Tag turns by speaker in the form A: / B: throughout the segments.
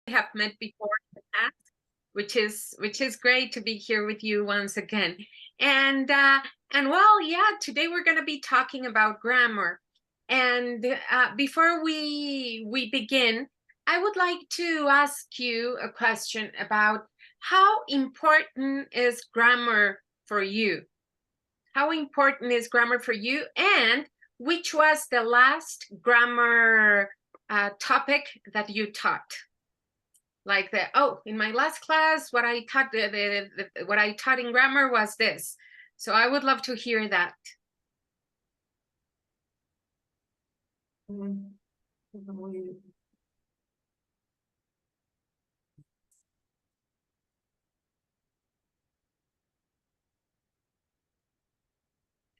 A: have met before in the past, which is great to be here with you once again. And well, yeah, today we're going to be talking about grammar. And before we begin, I would like to ask you a question about how important is grammar for you? How important is grammar for you? And which was the last grammar topic that you taught? Like in my last class, what I taught what I taught in grammar was this. So I would love to hear that.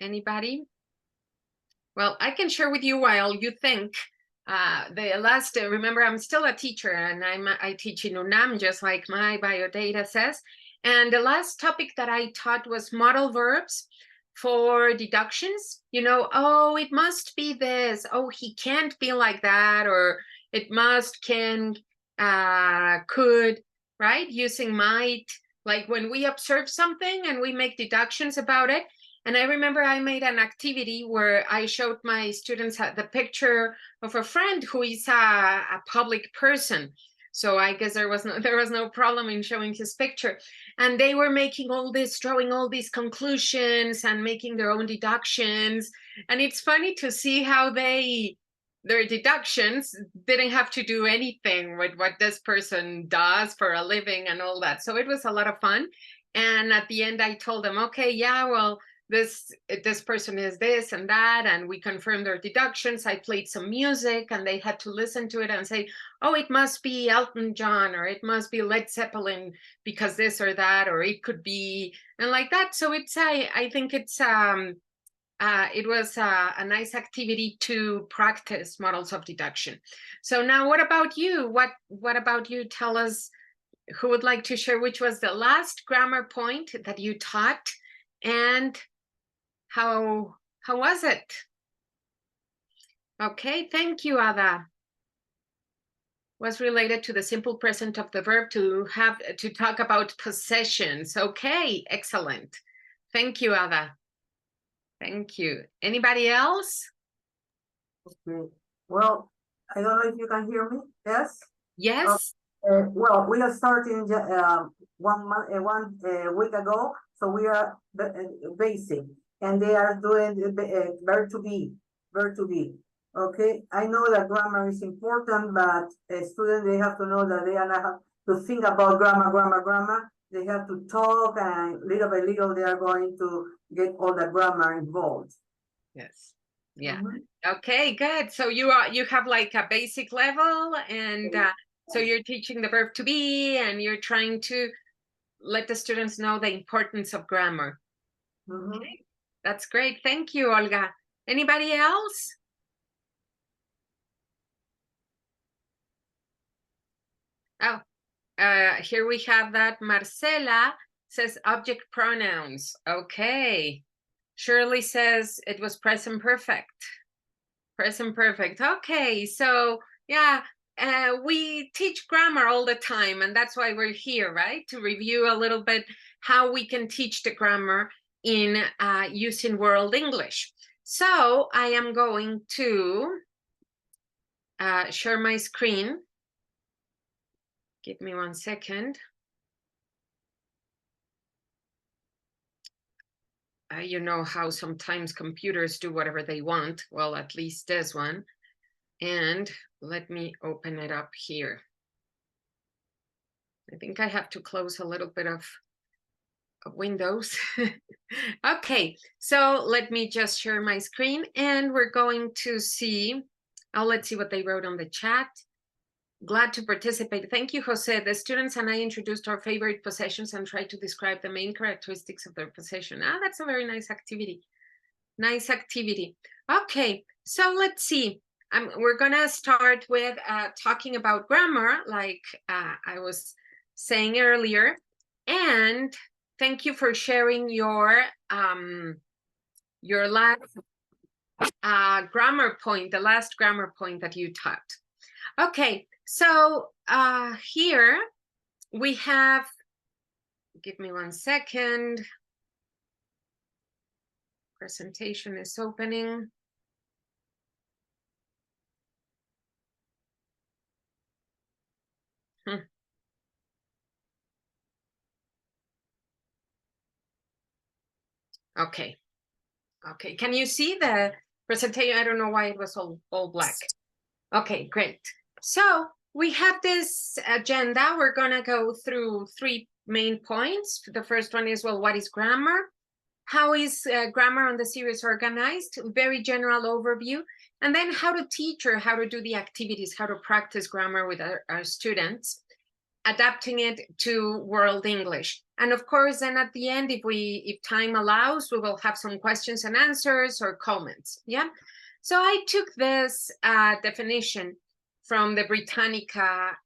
A: Anybody? Well, I can share with you while you think. The last, remember, I'm still a teacher, and I teach in UNAM, just like my biodata says. And the last topic that I taught was modal verbs for deductions. You know, oh, it must be this. Oh, he can't be like that, or it must, can, could, right? Using might, like when we observe something and we make deductions about it. And I remember I made an activity where I showed my students the picture of a friend who is a public person. So I guess there was no problem in showing his picture. And they were making drawing all these conclusions and making their own deductions. And it's funny to see how their deductions didn't have to do anything with what this person does for a living and all that. So it was a lot of fun. And at the end, I told them, okay, yeah, well, this person is this and that, and we confirmed their deductions. I played some music and they had to listen to it and say, oh, it must be Elton John, or it must be Led Zeppelin because this or that, or it could be, and like that. So I think it was a nice activity to practice models of deduction. So now what about you? What about you? Tell us, who would like to share which was the last grammar point that you taught, and how was it? Okay, thank you, Ada. Was related to the simple present of the verb to talk about possessions. Okay, excellent. Thank you, Ada. Thank you. Anybody else?
B: Okay. Well, I don't know if you can hear me. Yes?
A: Yes.
B: Well, we are starting 1 week ago, so we are basic, and they are doing verb to be, verb to be. Okay, I know that grammar is important, but students, they have to know that they are not have to think about grammar. They have to talk, and little by little, they are going to get all the grammar involved.
A: Yes. Yeah. Okay, good. So you have like a basic level, and so you're teaching the verb to be, and you're trying to let the students know the importance of grammar. Okay. That's great. Thank you, Olga. Anybody else? Oh, here we have that. Marcela says object pronouns. Okay. Shirley says it was present perfect. Present perfect. Okay, so yeah, we teach grammar all the time, and that's why we're here, right? To review a little bit how we can teach the grammar in using World English. So I am going to share my screen. Give me 1 second. You know how sometimes computers do whatever they want. Well, at least this one. And let me open it up here. I think I have to close a little bit of Windows. Okay, so let me just share my screen, and we're going to see, let's see what they wrote on the chat. Glad to participate. Thank you, Jose. The students and I introduced our favorite possessions and tried to describe the main characteristics of their possession. That's a very nice activity. Nice activity. Okay, so let's see. We're gonna start with talking about grammar, like I was saying earlier. And thank you for sharing your last grammar point, the last grammar point that you taught. Okay, so here we have, give me 1 second. Presentation is opening. Okay. Okay, can you see the presentation? I don't know why it was all black. Okay, great. So we have this agenda. We're gonna go through 3 main points. The first one is, well, what is grammar? How is grammar on the series organized? Very general overview. And then how to teach or how to do the activities, how to practice grammar with our students, adapting it to world English. And of course, then at the end, if time allows, we will have some questions and answers or comments. Yeah. So I took this definition from the Britannica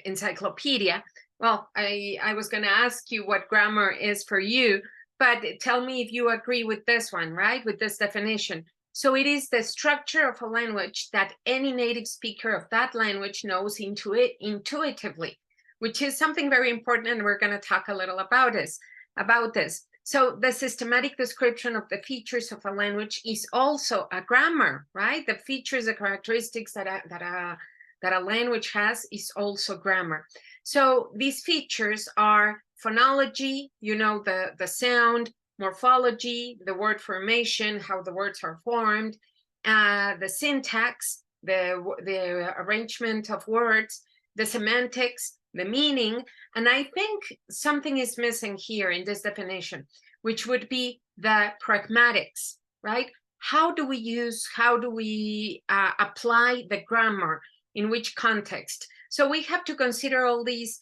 A: encyclopedia. Well, I was going to ask you what grammar is for you, but tell me if you agree with this one, right? With this definition. So it is the structure of a language that any native speaker of that language knows intuitively, which is something very important, and we're going to talk a little about this. So the systematic description of the features of a language is also a grammar, right? The features, the characteristics that a language has is also grammar. So these features are phonology, you know, the sound, morphology, the word formation, how the words are formed, the syntax, the arrangement of words, the semantics, the meaning. And I think something is missing here in this definition, which would be the pragmatics, right? How do we apply the grammar, in which context? So we have to consider all these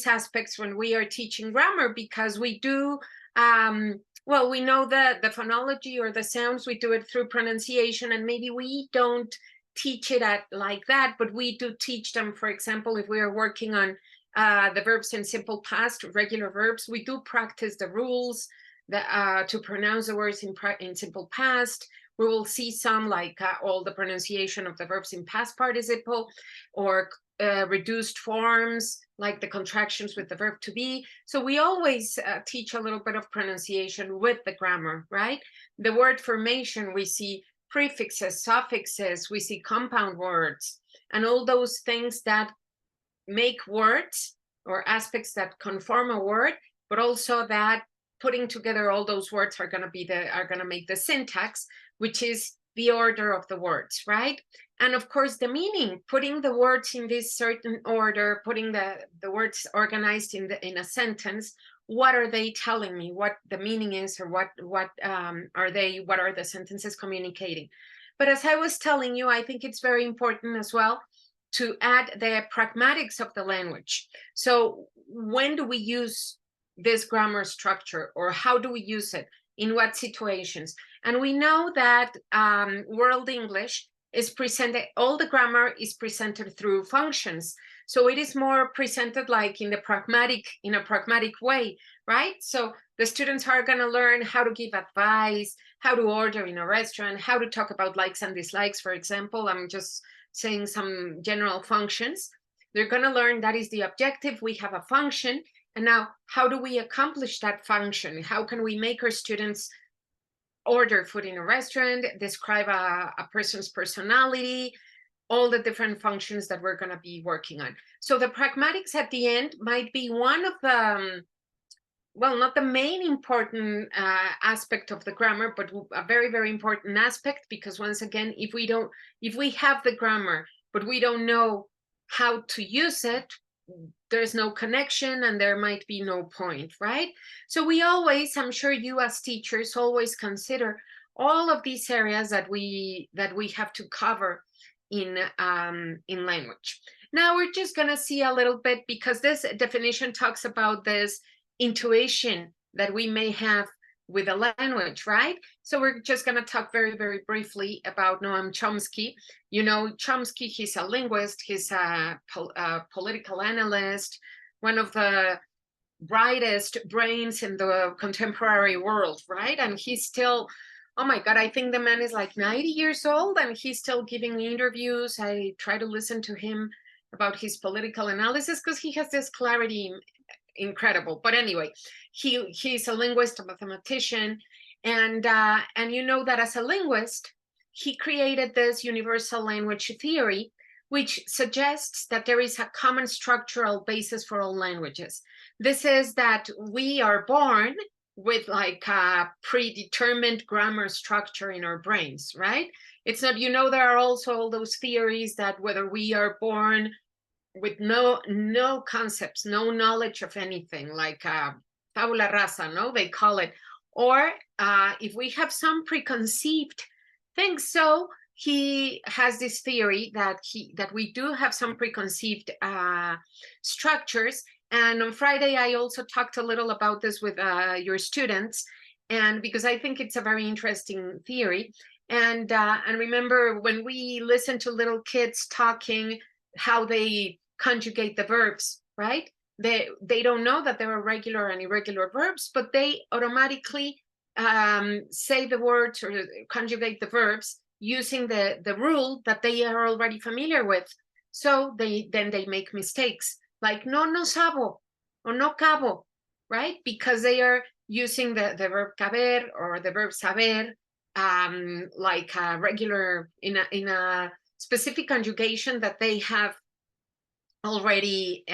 A: aspects when we are teaching grammar, because we do, well, we know the phonology or the sounds, we do it through pronunciation, and maybe we don't teach it like that, but we do teach them. For example, if we are working on the verbs in simple past, regular verbs, we do practice the rules to pronounce the words in simple past. We will see some like all the pronunciation of the verbs in past participle, or reduced forms like the contractions with the verb to be. So we always teach a little bit of pronunciation with the grammar, right? The word formation, we see prefixes, suffixes, we see compound words, and all those things that make words, or aspects that conform a word, but also that putting together all those words are going to make the syntax, which is the order of the words, right? And of course, the meaning, putting the words in this certain order, putting the words organized in a sentence. What are they telling me? What the meaning is, or what are the sentences communicating? But as I was telling you, I think it's very important as well to add the pragmatics of the language. So when do we use this grammar structure, or how do we use it? In what situations? And we know that World English is presented, all the grammar is presented through functions. So it is more presented like in a pragmatic way, right? So the students are going to learn how to give advice, how to order in a restaurant, how to talk about likes and dislikes, for example. I'm just saying some general functions. They're going to learn that is the objective. We have a function. And now, how do we accomplish that function? How can we make our students order food in a restaurant, describe a person's personality, all the different functions that we're going to be working on? So the pragmatics at the end might be one of the, well, not the main important aspect of the grammar, but a very, very important aspect, because once again, if we have the grammar, but we don't know how to use it, there's no connection and there might be no point, right? So we always, I'm sure you as teachers always consider all of these areas that we have to cover in language. Now we're just going to see a little bit, because this definition talks about this intuition that we may have with a language, right? So we're just going to talk very, very briefly about Noam Chomsky. You know, Chomsky, he's a linguist, he's a political analyst, one of the brightest brains in the contemporary world, right? And he's still Oh my God, I think the man is like 90 years old and he's still giving interviews. I try to listen to him about his political analysis because he has this clarity incredible. But anyway, he's a linguist, a mathematician, and you know that as a linguist, he created this universal language theory, which suggests that there is a common structural basis for all languages. This is that we are born with like a predetermined grammar structure in our brains, right? It's not, you know, there are also all those theories that whether we are born with no concepts, no knowledge of anything, like tabula rasa, no, they call it, or if we have some preconceived things. So he has this theory that we do have some preconceived structures. And on Friday, I also talked a little about this with your students, and because I think it's a very interesting theory. And remember when we listen to little kids talking, how they conjugate the verbs, right? They don't know that there are regular and irregular verbs, but they automatically say the words or conjugate the verbs using the rule that they are already familiar with. So they make mistakes like no sabo or no cabo, right? Because they are using the verb caber or the verb saber like a regular in a specific conjugation that they have already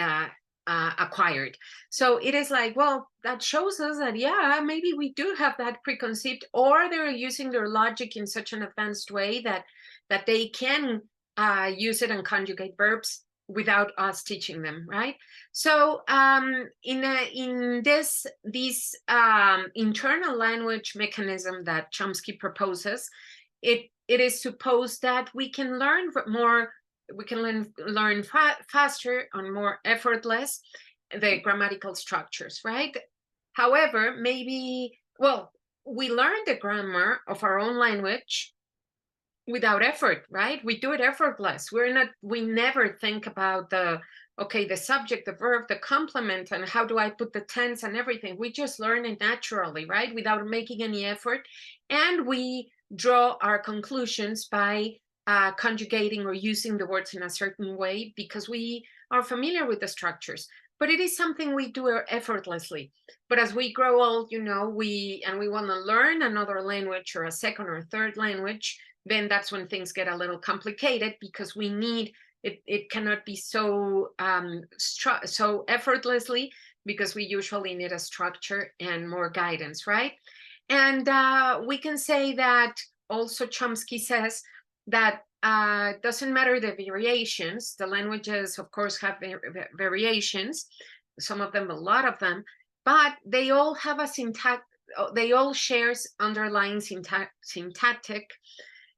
A: acquired. So it is like, well, that shows us that, yeah, maybe we do have that preconceived, or they're using their logic in such an advanced way that they can use it and conjugate verbs without us teaching them, right? So in this internal language mechanism that Chomsky proposes, it is supposed that we can learn more, we can learn faster and more effortless the grammatical structures, right? However, maybe, well, we learn the grammar of our own language without effort, right? We do it effortless. We never think about the subject, the verb, the complement, and how do I put the tense and everything. We just learn it naturally, right? Without making any effort. And we draw our conclusions by conjugating or using the words in a certain way because we are familiar with the structures. But it is something we do effortlessly. But as we grow old, you know, we want to learn another language or a second or third language, then that's when things get a little complicated because we need it cannot be so so effortlessly because we usually need a structure and more guidance, right? And we can say that also Chomsky says that doesn't matter the variations. The languages, of course, have variations, some of them, a lot of them, but they all have a syntax. They all share underlying syntactic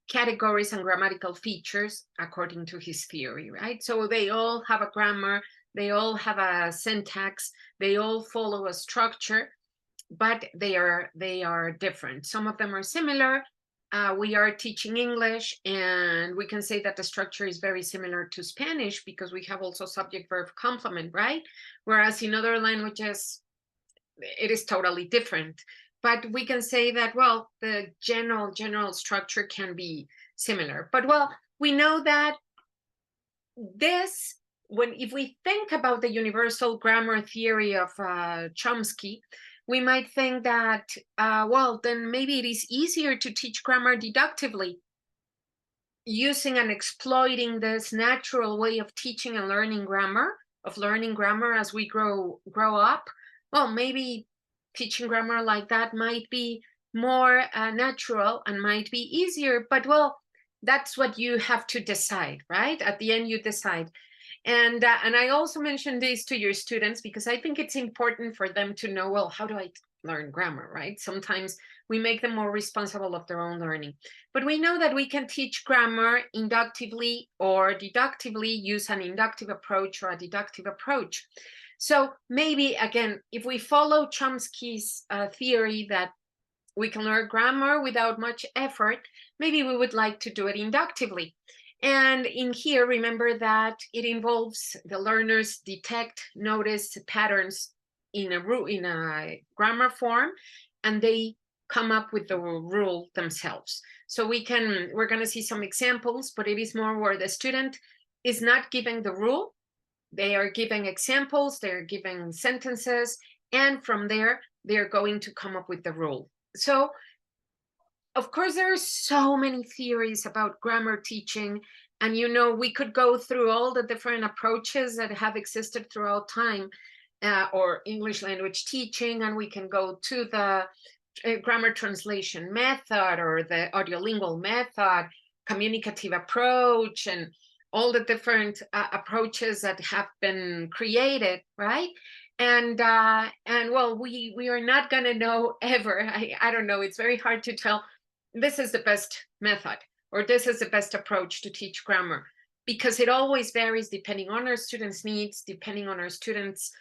A: categories and grammatical features according to his theory, right? So they all have a grammar, they all have a syntax, they all follow a structure, but they are different. Some of them are similar. We are teaching English, and we can say that the structure is very similar to Spanish because we have also subject verb complement, right? Whereas in other languages, it is totally different. But we can say that, well, the general structure can be similar. But well, we know that this, if we think about the universal grammar theory of Chomsky, we might think that, well, then maybe it is easier to teach grammar deductively, using and exploiting this natural way of teaching and learning grammar, as we grow up. Well, maybe teaching grammar like that might be more natural and might be easier, but well, that's what you have to decide, right? At the end, you decide. And I also mentioned this to your students because I think it's important for them to know, well, how do I learn grammar, right? Sometimes we make them more responsible of their own learning. But we know that we can teach grammar inductively or deductively, use an inductive approach or a deductive approach. So maybe, again, if we follow Chomsky's theory that we can learn grammar without much effort, maybe we would like to do it inductively. And in here, remember that it involves the learners detect, notice patterns in a grammar form, and they come up with the rule themselves. So we're going to see some examples, but it is more where the student is not giving the rule. They are giving examples, they're giving sentences, and from there, they're going to come up with the rule. So, of course, there are so many theories about grammar teaching, and we could go through all the different approaches that have existed throughout time, or English language teaching, and we can go to the grammar translation method or the audiolingual method, communicative approach, and all the different approaches that have been created, right? And well, we are not going to know ever. I don't know. It's very hard to tell. This is the best method, or this is the best approach to teach grammar, because it always varies depending on our students' needs, depending on our students'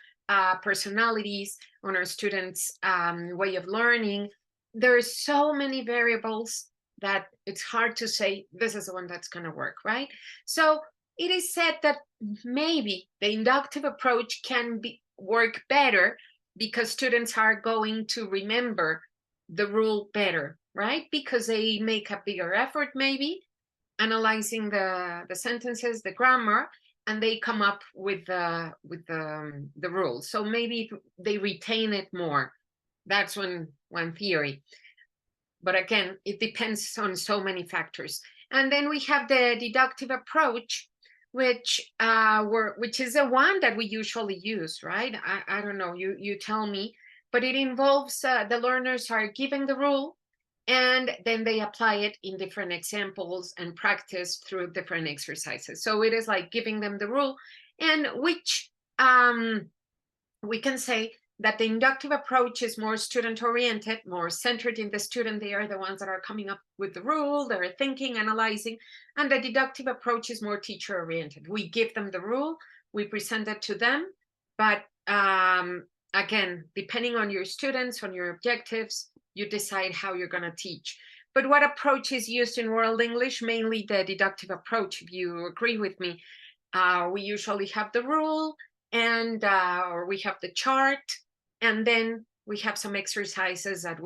A: personalities, on our students' way of learning. There are so many variables that it's hard to say this is the one that's going to work, right? So it is said that maybe the inductive approach can work better because students are going to remember the rule better, right? Because they make a bigger effort, maybe, analyzing the sentences, the grammar, and they come up with the rules. So maybe they retain it more. That's one theory. But again, it depends on so many factors. And then we have the deductive approach, which is the one that we usually use, right? I don't know, you tell me, but it involves the learners are given the rule, and then they apply it in different examples and practice through different exercises. So it is like giving them the rule, and which we can say that the inductive approach is more student-oriented, more centered in the student. They are the ones that are coming up with the rule, they're thinking, analyzing, and the deductive approach is more teacher-oriented. We give them the rule, we present it to them, but again, depending on your students, on your objectives, you decide how you're going to teach. But what approach is used in World English? Mainly the deductive approach, if you agree with me. We usually have the rule, and or we have the chart, and then we have some exercises that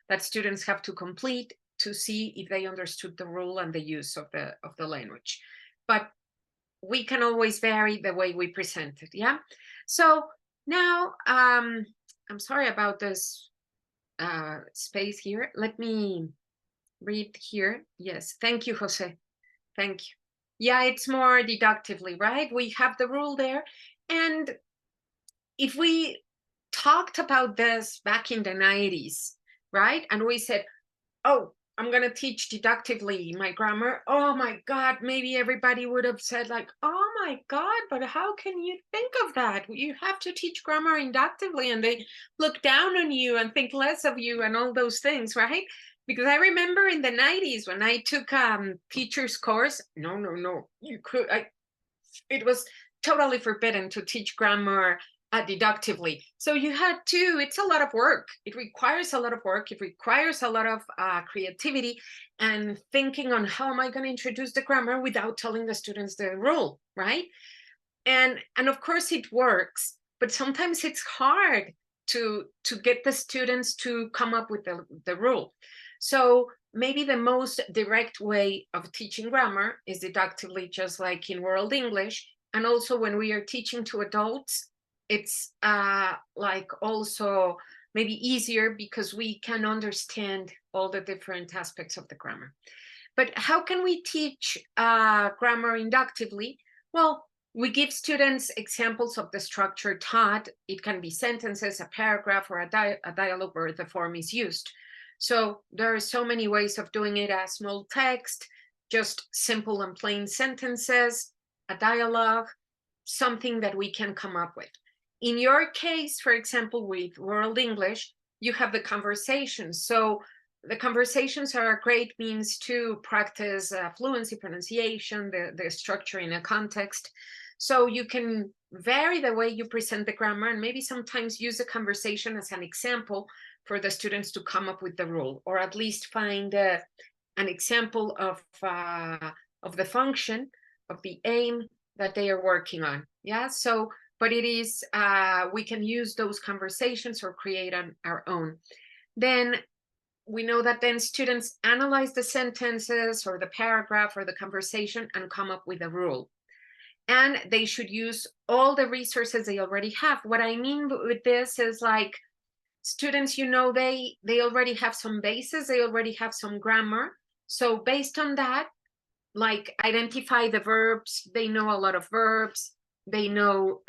A: that students have to complete to see if they understood the rule and the use of the language. But we can always vary the way we present it, yeah? So now, I'm sorry about this space here. Let me read here. Yes, thank you, Jose. Thank you. Yeah, it's more deductively, right? We have the rule there. And if we talked about this back in the 90s, right? And we said, oh, I'm going to teach deductively my grammar. Oh my God, maybe everybody would have said like, oh my God, but how can you think of that? You have to teach grammar inductively, and they look down on you and think less of you and all those things, right? Because I remember in the 90s when I took teacher's course, no, it was totally forbidden to teach grammar deductively. So you had to, it's a lot of work. It requires a lot of work. It requires a lot of creativity and thinking on how am I going to introduce the grammar without telling the students the rule, right? And of course it works, but sometimes it's hard to get the students to come up with the rule. So maybe the most direct way of teaching grammar is deductively, just like in World English. And also when we are teaching to adults, it's like also maybe easier because we can understand all the different aspects of the grammar. But how can we teach grammar inductively? Well, we give students examples of the structure taught. It can be sentences, a paragraph, or a dialogue where the form is used. So there are so many ways of doing it: a small text, just simple and plain sentences, a dialogue, something that we can come up with. In your case, for example, with World English, you have the conversations. So the conversations are a great means to practice fluency, pronunciation, the structure in a context. So you can vary the way you present the grammar, and maybe sometimes use the conversation as an example for the students to come up with the rule, or at least find an example of the function, of the aim that they are working on. Yeah, so, but it is, we can use those conversations or create on our own. then we know that then students analyze the sentences or the paragraph or the conversation and come up with a rule. And they should use all the resources they already have. What I mean with this is like students, you know, they already have some bases, they already have some grammar. So based on that, like identify the verbs, they know a lot of verbs, they know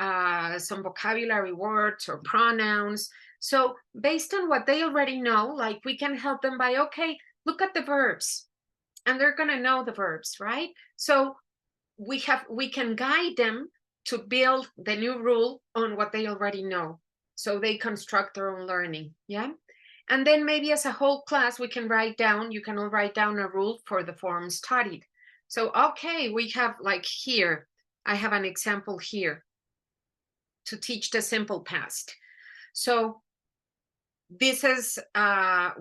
A: some vocabulary words or pronouns. So based on what they already know, like we can help them by, okay, look at the verbs, and they're gonna know the verbs, right? So we can guide them to build the new rule on what they already know, so they construct their own learning. Yeah. And then maybe as a whole class, we can write down, you can all write down a rule for the form studied. So, okay, we have like here, I have an example here to teach the simple past. So this is,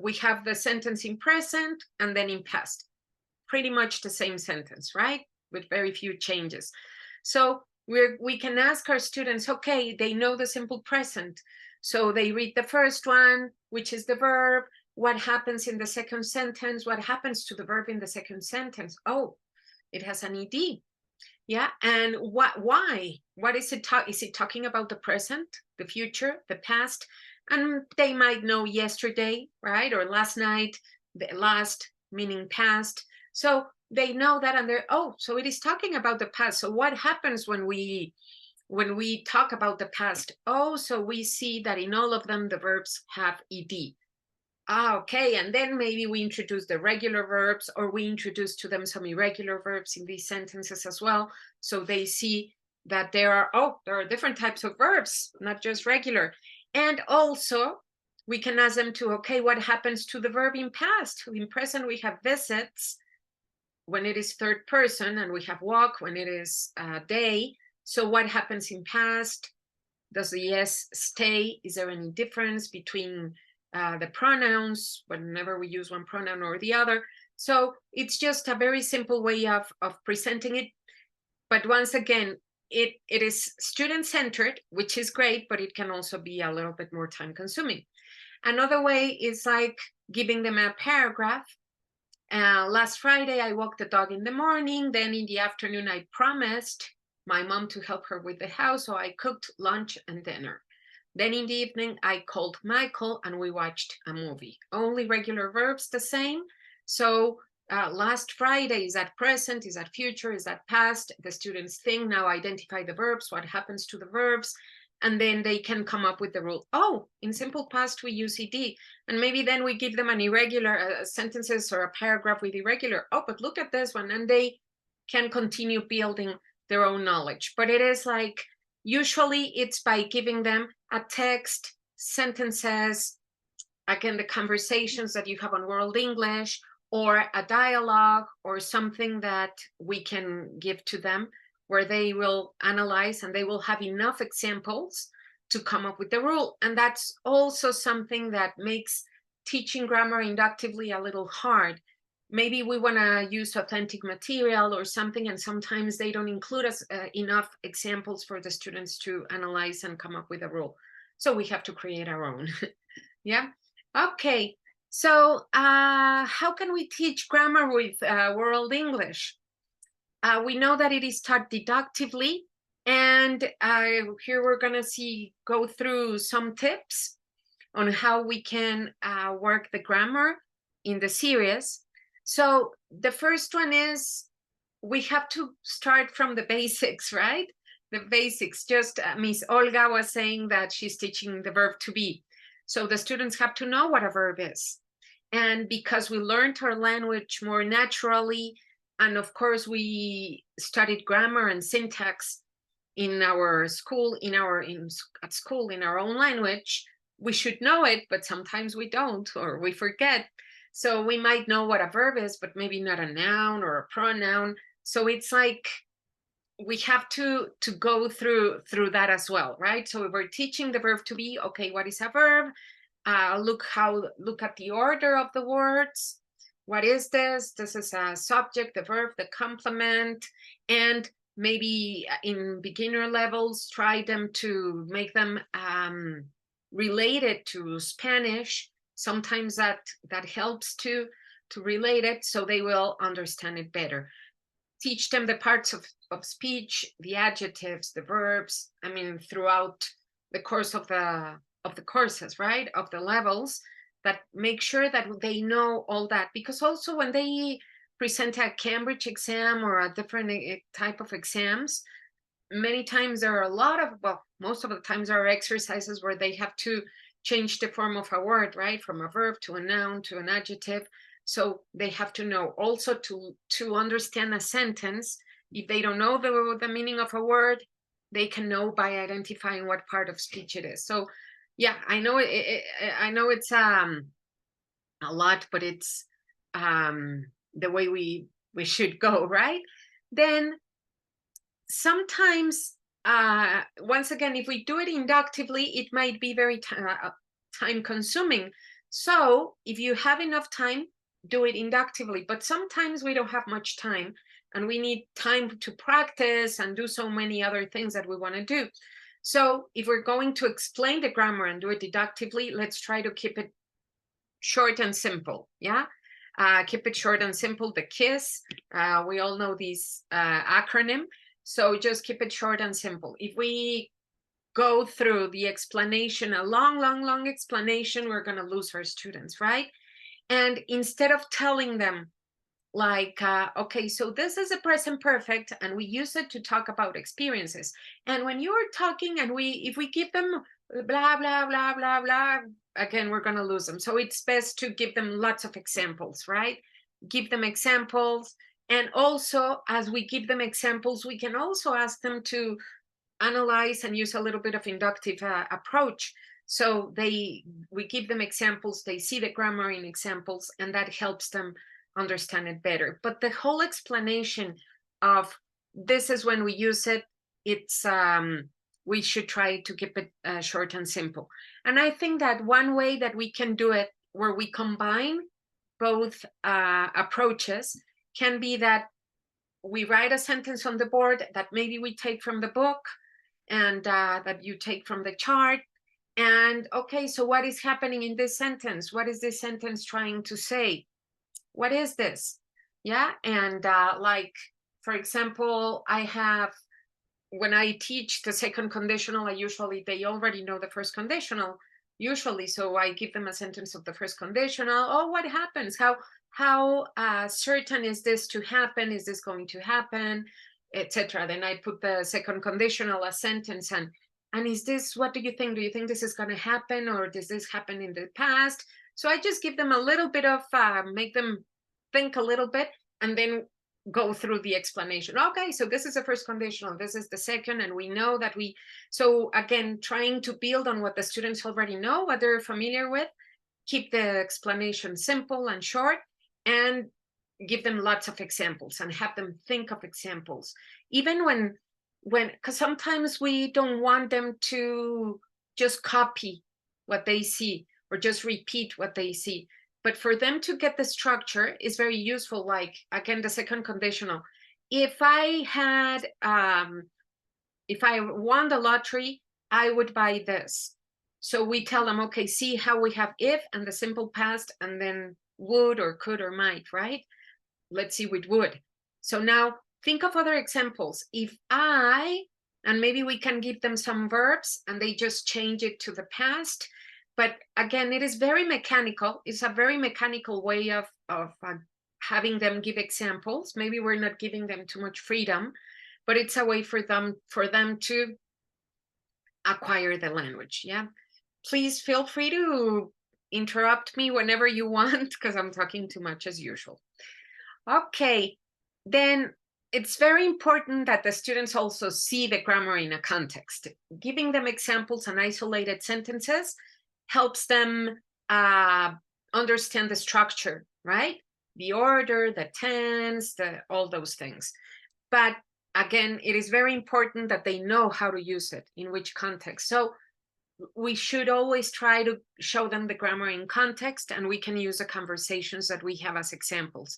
A: we have the sentence in present and then in past, pretty much the same sentence, right? With very few changes. So we can ask our students, okay, they know the simple present. So they read the first one, which is the verb. What happens in the second sentence? What happens to the verb in the second sentence? Oh, it has an ed. Yeah. And why? What is it? Is it talking about the present, the future, the past? And they might know yesterday, right? Or last night, the last meaning past. So they know that, and they're, oh, so it is talking about the past. So what happens when we talk about the past? Oh, so we see that in all of them, the verbs have ed. Ah, okay. And then maybe we introduce the regular verbs, or we introduce to them some irregular verbs in these sentences as well. So they see that there are different types of verbs, not just regular. And also we can ask them to, okay, what happens to the verb in past? In present, we have visits when it is third person, and we have walk when it is day. So what happens in past? Does the s stay? Is there any difference between the pronouns whenever we use one pronoun or the other? So it's just a very simple way of presenting it. But once again, it is student-centered, which is great, but it can also be a little bit more time-consuming. Another way is like giving them a paragraph. Last Friday, I walked the dog in the morning. Then in the afternoon, I promised my mom to help her with the house, so I cooked lunch and dinner. Then in the evening, I called Michael and we watched a movie. Only regular verbs, the same. So last Friday, is that present? Is that future? Is that past? The students think, now identify the verbs, what happens to the verbs, and then they can come up with the rule. Oh, in simple past, we use ed. And maybe then we give them an irregular sentences or a paragraph with irregular. Oh, but look at this one. And they can continue building their own knowledge. But it is like, usually it's by giving them a text, sentences, again, the conversations that you have on World English, or a dialogue, or something that we can give to them where they will analyze and they will have enough examples to come up with the rule. And that's also something that makes teaching grammar inductively a little hard. Maybe we want to use authentic material or something, and sometimes they don't include us enough examples for the students to analyze and come up with a rule. So we have to create our own. Yeah. Okay. So how can we teach grammar with World English? We know that it is taught deductively, and here we're going to go through some tips on how we can work the grammar in the series. So the first one is we have to start from the basics, right? The basics. Just Miss Olga was saying that she's teaching the verb to be. So the students have to know what a verb is. And because we learned our language more naturally, and of course we studied grammar and syntax in our school, at school in our own language, we should know it, but sometimes we don't, or we forget. So we might know what a verb is, but maybe not a noun or a pronoun. So it's like we have to go through that as well, right? So if we're teaching the verb to be, okay, what is a verb? Look at the order of the words. What is this? This is a subject, the verb, the complement, and maybe in beginner levels, try them to make them related to Spanish. sometimes that helps to relate it, so they will understand it better. Teach them the parts of speech, the adjectives, the verbs, I mean, throughout the course of the courses, right, of the levels, that make sure that they know all that, because also when they present a Cambridge exam or a different type of exams, many times there are a lot of, well, most of the times there are exercises where they have to change the form of a word, right, from a verb to a noun to an adjective. So they have to know also to understand a sentence. If they don't know the meaning of a word, they can know by identifying what part of speech it is. So yeah, I know I know it's a lot, but it's the way we should go, right? Then sometimes, once again, if we do it inductively, it might be very time consuming. So if you have enough time, do it inductively. But sometimes we don't have much time and we need time to practice and do so many other things that we want to do. So if we're going to explain the grammar and do it deductively, let's try to keep it short and simple. Yeah. Keep it short and simple. The KISS, we all know these acronym. So just keep it short and simple. If we go through the explanation, a long explanation, we're going to lose our students, right? And instead of telling them like, okay, so this is a present perfect and we use it to talk about experiences. And when you're talking and if we give them blah, blah, blah, blah, blah, again, we're going to lose them. So it's best to give them lots of examples, right? Give them examples. And also, as we give them examples, we can also ask them to analyze and use a little bit of inductive approach. So we give them examples, they see the grammar in examples, and that helps them understand it better. But the whole explanation of this is when we use it, it's we should try to keep it short and simple. And I think that one way that we can do it, where we combine both approaches, can be that we write a sentence on the board that maybe we take from the book and that you take from the chart. And okay, so what is happening in this sentence? What is this sentence trying to say? What is this? Yeah. And like, for example, I have, when I teach the second conditional, they already know the first conditional usually. So I give them a sentence of the first conditional. Oh, what happens? How certain is this to happen? Is this going to happen? Etc. Then I put the second conditional, a sentence, and is this, what do you think? Do you think this is going to happen, or does this happen in the past? So I just give them a little bit of, make them think a little bit, and then go through the explanation. Okay, so this is the first conditional, this is the second, and we know that so again, trying to build on what the students already know, what they're familiar with, keep the explanation simple and short, and give them lots of examples and have them think of examples. Even when, because sometimes we don't want them to just copy what they see or just repeat what they see. But for them to get the structure is very useful. Like, again, the second conditional. If I won the lottery, I would buy this. So we tell them, okay, see how we have if and the simple past, and then would or could or might, right? Let's see with would. So now think of other examples. If and maybe we can give them some verbs and they just change it to the past. But again, it is very mechanical. It's a very mechanical way of having them give examples. Maybe we're not giving them too much freedom, but it's a way for them to acquire the language. Yeah. Please feel free to interrupt me whenever you want, because I'm talking too much as usual. Okay, then it's very important that the students also see the grammar in a context. Giving them examples and isolated sentences helps them understand the structure, right? The order, the tense, all those things. But again, it is very important that they know how to use it, in which context. So we should always try to show them the grammar in context, and we can use the conversations that we have as examples.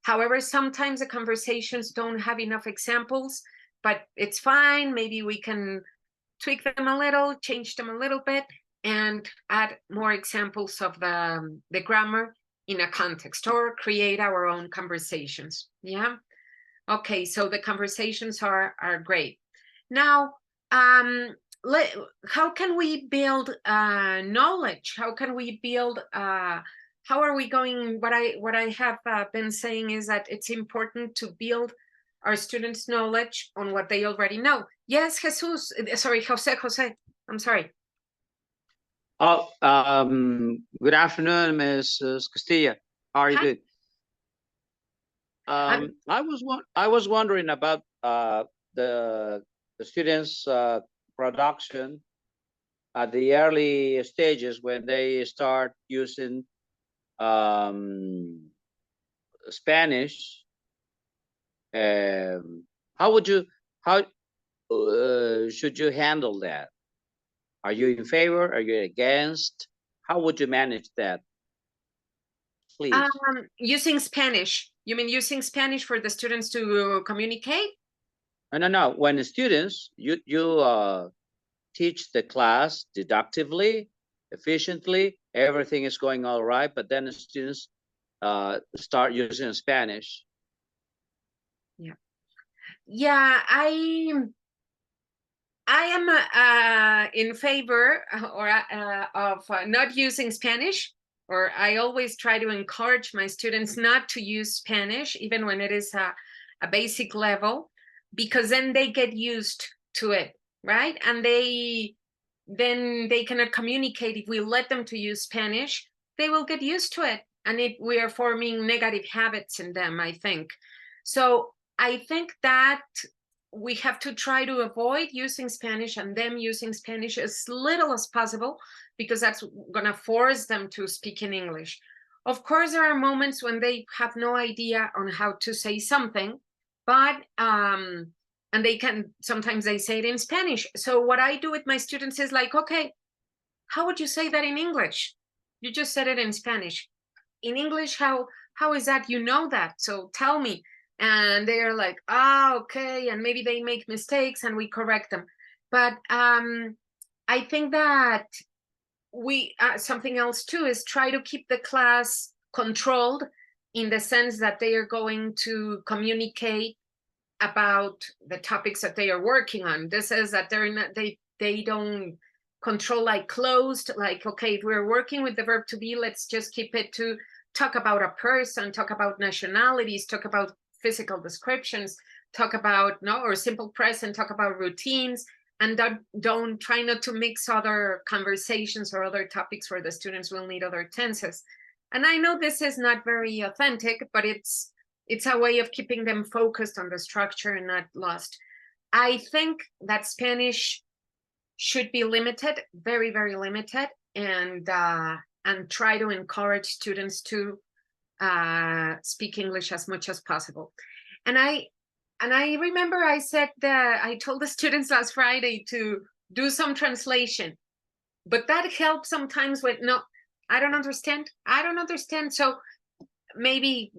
A: However, sometimes the conversations don't have enough examples, but it's fine. Maybe we can tweak them a little, change them a little bit, and add more examples of the grammar in a context, or create our own conversations. Yeah. Okay, so the conversations are great. Now, how can we build knowledge? How can we build? How are we going? What I have been saying is that it's important to build our students' knowledge on what they already know. Yes, Jesus. Sorry, Jose. I'm sorry.
C: Oh, good afternoon, Mrs. Castilla. How are you
A: Hi.
C: doing? I was wondering about the students' production at the early stages when they start using Spanish. How would you how should you handle that? Are you in favor? Are you against? How would you manage that? Please.
A: Using Spanish. You mean using Spanish for the students to communicate?
C: No. When the students, you teach the class deductively, efficiently, everything is going all right, but then the students start using Spanish.
A: Yeah, I am in favor of not using Spanish, or I always try to encourage my students not to use Spanish, even when it is a basic level, because then they get used to it, right? And then they cannot communicate. If we let them to use Spanish, they will get used to it, and we are forming negative habits in them, I think. So I think that we have to try to avoid using Spanish and them using Spanish as little as possible, because that's going to force them to speak in English. Of course, there are moments when they have no idea on how to say something, but and sometimes they say it in Spanish. So what I do with my students is like, okay, how would you say that in English? You just said it in Spanish. In English, how is that? You know that, so tell me. And they're like, okay, and maybe they make mistakes and we correct them. But I think that we something else too is try to keep the class controlled, in the sense that they are going to communicate about the topics that they are working on. This is that they don't control like closed, like, okay, if we're working with the verb to be, let's just keep it to talk about a person, talk about nationalities, talk about physical descriptions, talk about or simple present, talk about routines, and don't try not to mix other conversations or other topics where the students will need other tenses. And I know this is not very authentic, but it's a way of keeping them focused on the structure and not lost. I think that Spanish should be limited, very, very limited, and try to encourage students to speak English as much as possible. And I remember I said that I told the students last Friday to do some translation, but that helps sometimes with I don't understand. So maybe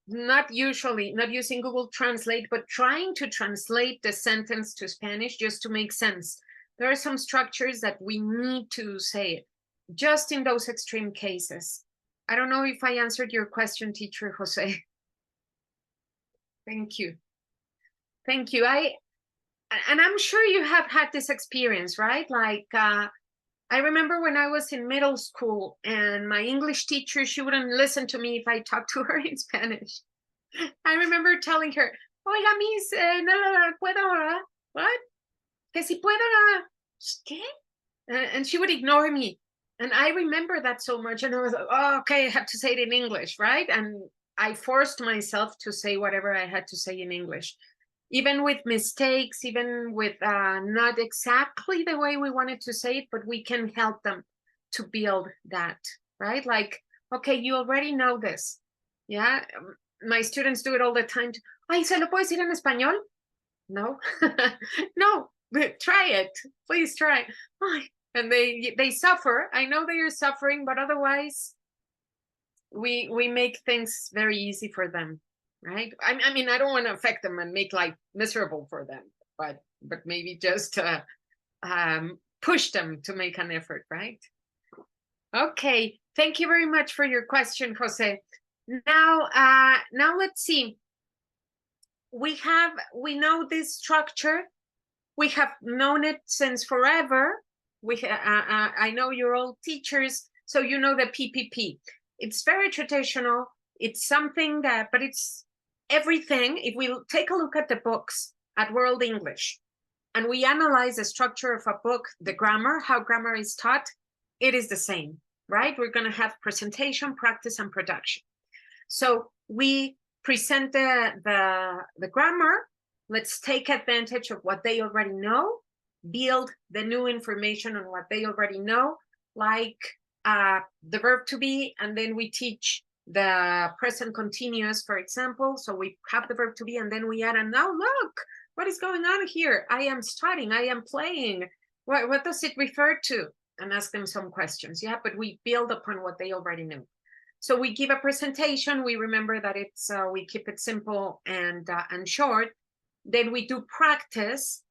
A: not using Google Translate, but trying to translate the sentence to Spanish just to make sense. There are some structures that we need to say it, just in those extreme cases. I don't know if I answered your question, teacher Jose. Thank you. Thank you. And I'm sure you have had this experience, right? Like, I remember when I was in middle school and my English teacher, she wouldn't listen to me if I talked to her in Spanish. I remember telling her, oiga, miss, no puedo, what? Que si puedo, ¿qué? And she would ignore me. And I remember that so much. And I was like, oh, okay, I have to say it in English, right? And I forced myself to say whatever I had to say in English, even with mistakes, even with not exactly the way we wanted to say it, but we can help them to build that, right? Like, okay, you already know this. Yeah. My students do it all the time. Ay, ¿se lo puedo decir en español? No. No, try it. Please try. Ay, and they suffer. I know they are suffering, but otherwise we make things very easy for them, right? I mean, I don't want to affect them and make life miserable for them, but maybe just push them to make an effort, right? Okay, thank you very much for your question, Jose. Now let's see. We know this structure. We have known it since forever. I know you're all teachers, so you know the PPP. It's very traditional. It's something that, but it's everything. If we take a look at the books at World English, and we analyze the structure of a book, the grammar, how grammar is taught, it is the same, right? We're going to have presentation, practice, and production. So we present the grammar. Let's take advantage of what they already know, build the new information on what they already know, like the verb to be, and then we teach the present continuous, for example. So we have the verb to be, and then we add, and now look, what is going on here? I am studying, I am playing. What does it refer to? And ask them some questions. Yeah, but we build upon what they already know. So we give a presentation. We remember that it's we keep it simple and short. Then we do practice,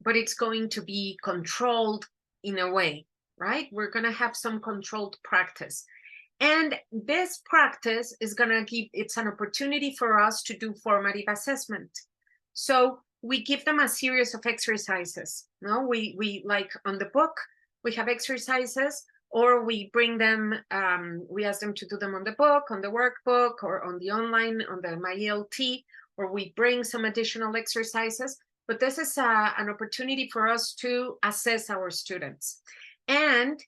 A: but it's going to be controlled in a way, right? We're going to have some controlled practice. And this practice is going to give, it's an opportunity for us to do formative assessment. So we give them a series of exercises. No, we like on the book, we have exercises, or we bring them, we ask them to do them on the book, on the workbook, or on the online, on the MyELT, or we bring some additional exercises. But this is an opportunity for us to assess our students. And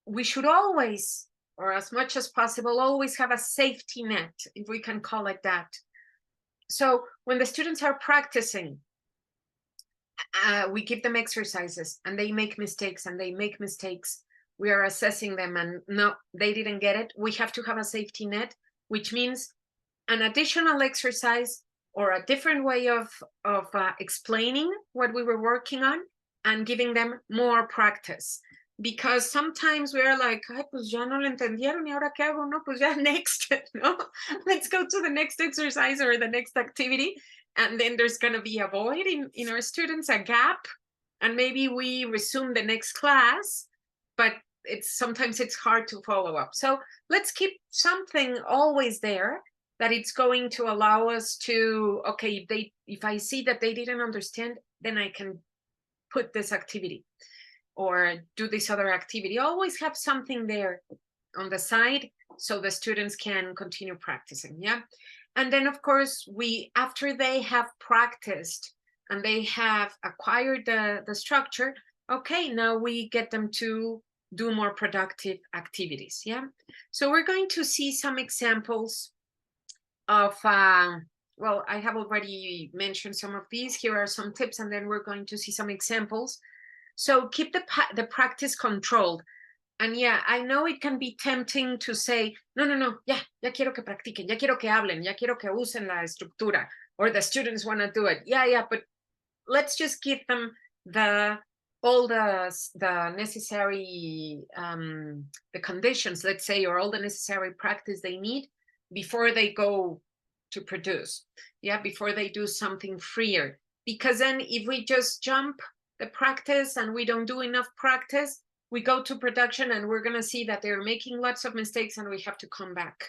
A: we should always, or as much as possible, always have a safety net, if we can call it that. So when the students are practicing, we give them exercises and they make mistakes we are assessing them and no, they didn't get it. We have to have a safety net, which means an additional exercise or a different way of explaining what we were working on and giving them more practice. Because sometimes we are like, ay, pues ya no lo entendieron, y ahora qué hago, no, pues ya next, no? Let's go to the next exercise or the next activity. And then there's going to be a void in our students, a gap, and maybe we resume the next class, but sometimes it's hard to follow up. So let's keep something always there that it's going to allow us to, okay, if I see that they didn't understand, then I can put this activity or do this other activity. Always have something there on the side so the students can continue practicing, yeah? And then, of course, after they have practiced and they have acquired the structure, okay, now we get them to do more productive activities, yeah? So we're going to see some examples of, well, I have already mentioned some of these. Here are some tips, and then we're going to see some examples. So keep the practice controlled. And yeah, I know it can be tempting to say, no, ya quiero que practiquen, ya quiero que hablen, ya quiero que usen la estructura, or the students want to do it. Yeah, but let's just give them all the necessary, the conditions, let's say, or all the necessary practice they need before they go to produce, yeah, before they do something freer. Because then if we just jump the practice and we don't do enough practice, we go to production and we're going to see that they're making lots of mistakes and we have to come back.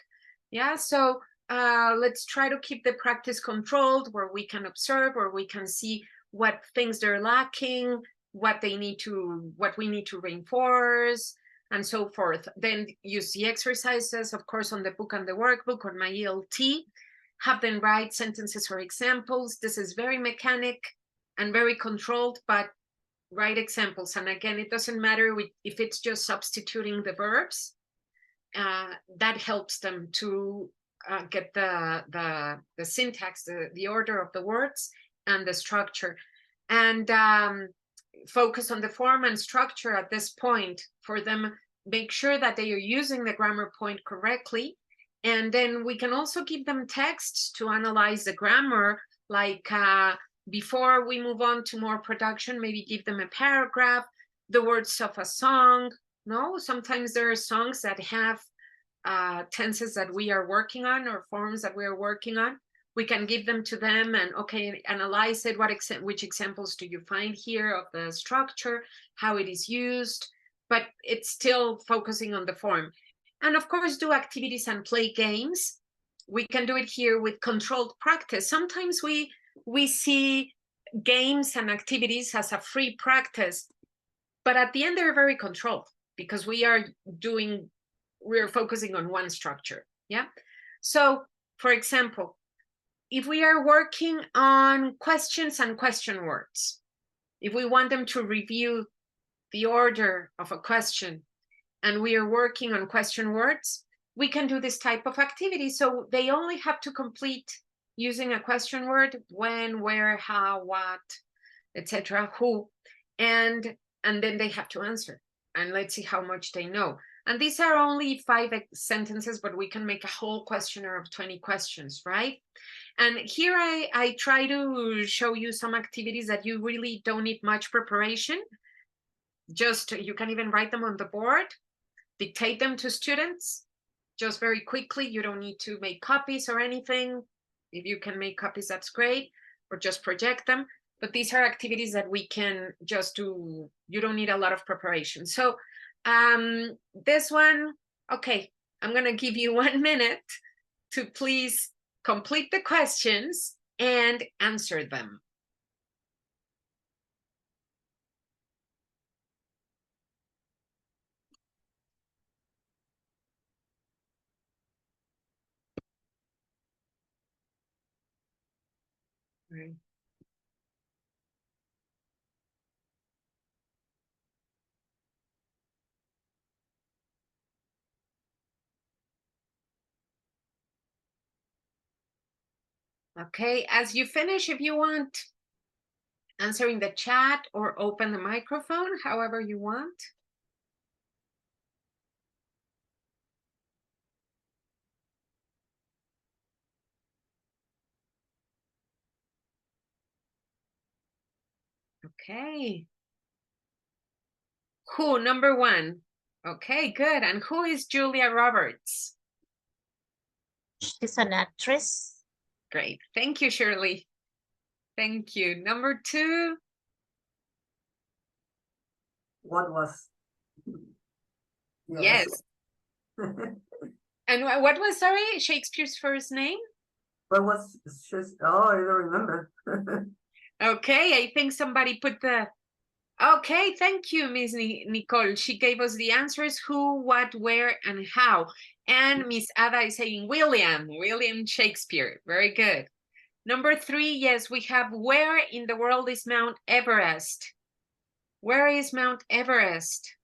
A: Yeah, so let's try to keep the practice controlled, where we can observe, where we can see what things they're lacking, what we need to reinforce, and so forth. Then use the exercises, of course, on the book and the workbook, on MyELT. Have them write sentences or examples. This is very mechanic and very controlled, but write examples. And again, it doesn't matter if it's just substituting the verbs. That helps them to get the syntax, the order of the words and the structure. And focus on the form and structure at this point for them. Make sure that they are using the grammar point correctly. And then we can also give them texts to analyze the grammar, like before we move on to more production, maybe give them a paragraph, the words of a song. No, sometimes there are songs that have tenses that we are working on or forms that we are working on. We can give them to them and, okay, analyze it. Which examples do you find here of the structure, how it is used, but it's still focusing on the form. And of course, do activities and play games. We can do it here with controlled practice. Sometimes we see games and activities as a free practice, but at the end, they're very controlled because we're focusing on one structure. Yeah. So, for example, if we are working on questions and question words, if we want them to review the order of a question and we are working on question words, we can do this type of activity. So they only have to complete using a question word: when, where, how, what, etc., who, and then they have to answer. And let's see how much they know. And these are only 5 sentences, but we can make a whole questionnaire of 20 questions, right? And here I try to show you some activities that you really don't need much preparation. Just, you can even write them on the board, dictate them to students, just very quickly. You don't need to make copies or anything. If you can make copies, that's great, or just project them. But these are activities that we can just do. You don't need a lot of preparation. So this one, okay, I'm gonna give you 1 minute to please complete the questions and answer them. Right. Okay, as you finish, if you want, answering the chat or open the microphone, however you want. Okay. Who, number 1? Okay, good. And who is Julia Roberts?
D: She's an actress.
A: Great. Thank you, Shirley. Thank you. Number 2.
B: What was?
A: Yes. And what was, sorry, Shakespeare's first name?
B: What was just, oh, I don't remember.
A: Okay, I think somebody put the, okay, thank you, Miss Nicole. She gave us the answers: who, what, where, and how. And Miss Ada is saying William Shakespeare. Very good. Number 3, yes, we have, where in the world is Mount Everest? Where is Mount Everest?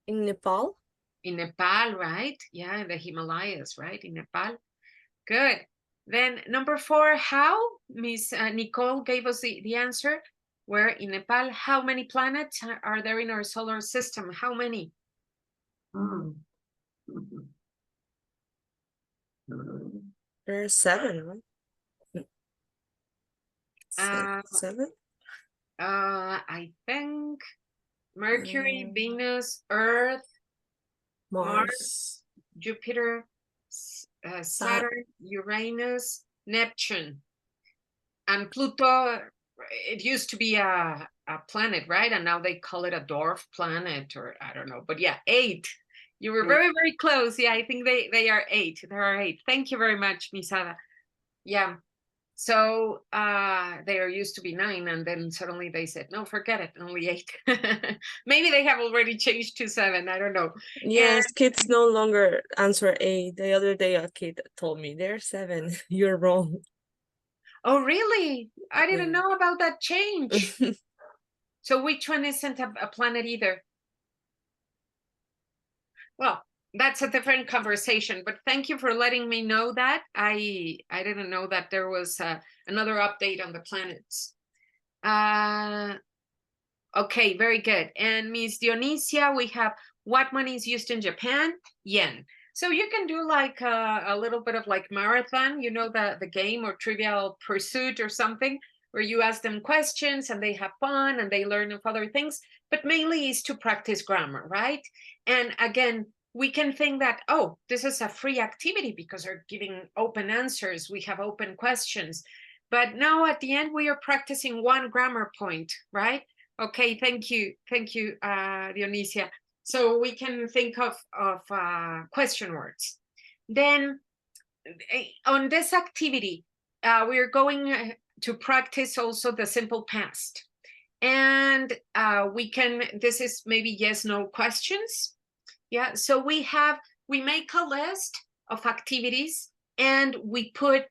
E: In Nepal?
A: In Nepal, right? Yeah, in the Himalayas, right? In Nepal. Good. Then number 4, how? Miss Nicole gave us the answer. Where in Nepal? How many planets are there in our solar system? How many?
B: Hmm.
E: There are 7, right?
A: Uh,
E: 7?
A: I think Mercury, Venus, Earth, Mars, Jupiter, Saturn, Uranus, Neptune, and Pluto. It used to be a planet, right? And now they call it a dwarf planet, or I don't know. But yeah, 8. You were very, very close. Yeah, I think they are 8. There are 8. Thank you very much, Misada. Yeah. So there used to be 9, and then suddenly they said, no, forget it, only 8. Maybe they have already changed to 7. I don't know.
E: Yes, kids no longer answer 8. The other day a kid told me, they're 7. You're wrong.
A: Oh, really? I didn't
E: Yeah.
A: know about that change. So which one isn't a planet either? Well, that's a different conversation, but thank you for letting me know that. I didn't know that there was another update on the planets. Okay, very good. And Miss Dionisia, we have, what money is used in Japan? Yen. So you can do like a little bit of like marathon, you know, the game, or Trivial Pursuit or something, where you ask them questions and they have fun and they learn of other things, but mainly is to practice grammar, right? And again, we can think that, oh, this is a free activity because they're giving open answers. We have open questions. But no, at the end, we are practicing one grammar point, right? Okay, thank you, Dionisia. So we can think of question words. Then on this activity, we're going to practice also the simple past. And this is maybe yes, no questions. Yeah, so we make a list of activities and we put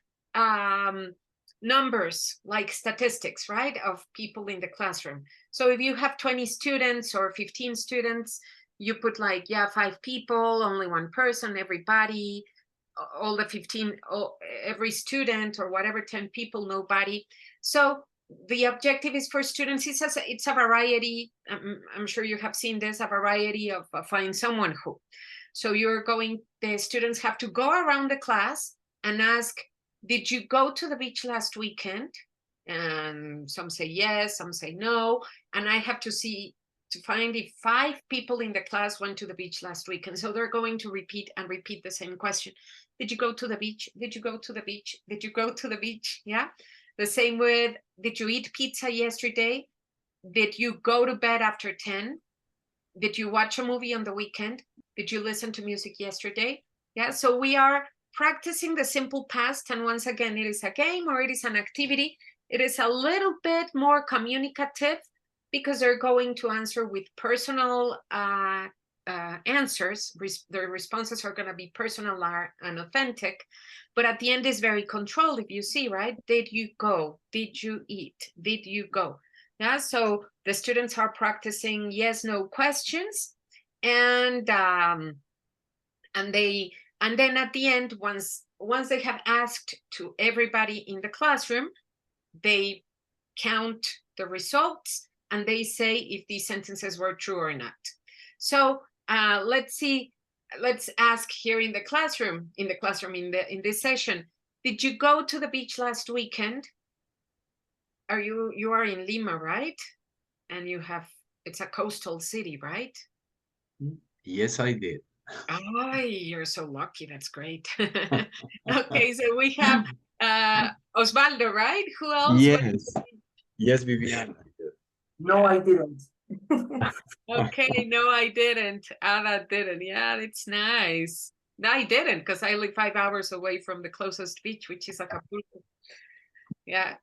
A: numbers like statistics, right, of people in the classroom. So if you have 20 students or 15 students, you put like, yeah, 5 people, only 1 person, everybody, all the 15, every student or whatever, 10 people, nobody. So the objective is for students, it's a variety. I'm sure you have seen this, a variety of find someone who. So the students have to go around the class and ask, did you go to the beach last weekend? And some say yes, some say no. And I have to find if 5 people in the class went to the beach last weekend. So they're going to repeat the same question. Did you go to the beach? Did you go to the beach? Did you go to the beach? Yeah. The same with, did you eat pizza yesterday? Did you go to bed after 10? Did you watch a movie on the weekend? Did you listen to music yesterday? Yeah, so we are practicing the simple past. And once again, it is a game or it is an activity. It is a little bit more communicative because they're going to answer with personal answers. Their responses are going to be personal and authentic. But at the end is very controlled, if you see, right? Did you go? Did you eat? Did you go? Yeah, so the students are practicing yes, no questions. And then at the end, once they have asked to everybody in the classroom, they count the results and they say if these sentences were true or not. So let's see. Let's ask here in the classroom, in this session, did you go to the beach last weekend? You are in Lima, right? And it's a coastal city, right?
F: Yes, I did.
A: Oh, you're so lucky. That's great. Okay, so we have Osvaldo, right? Who else?
F: Yes. Yes, Viviana.
B: No, I didn't.
A: Okay, no, I didn't. Ada didn't. Yeah, it's nice. No, I didn't because I live 5 hours away from the closest beach, which is Acapulco. Yeah.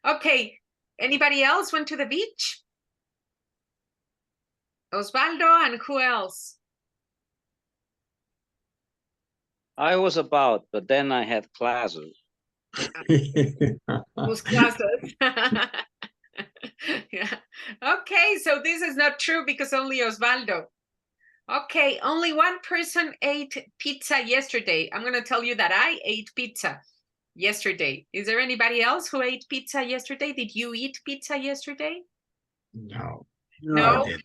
A: Okay. Anybody else went to the beach? Osvaldo, and who else?
C: I was about, but then I had classes.
A: Whose classes? Yeah. Okay, so this is not true because only Osvaldo. Okay, only 1 person ate pizza yesterday. I'm going to tell you that I ate pizza yesterday. Is there anybody else who ate pizza yesterday? Did you eat pizza yesterday?
F: No.
A: No?
F: I didn't.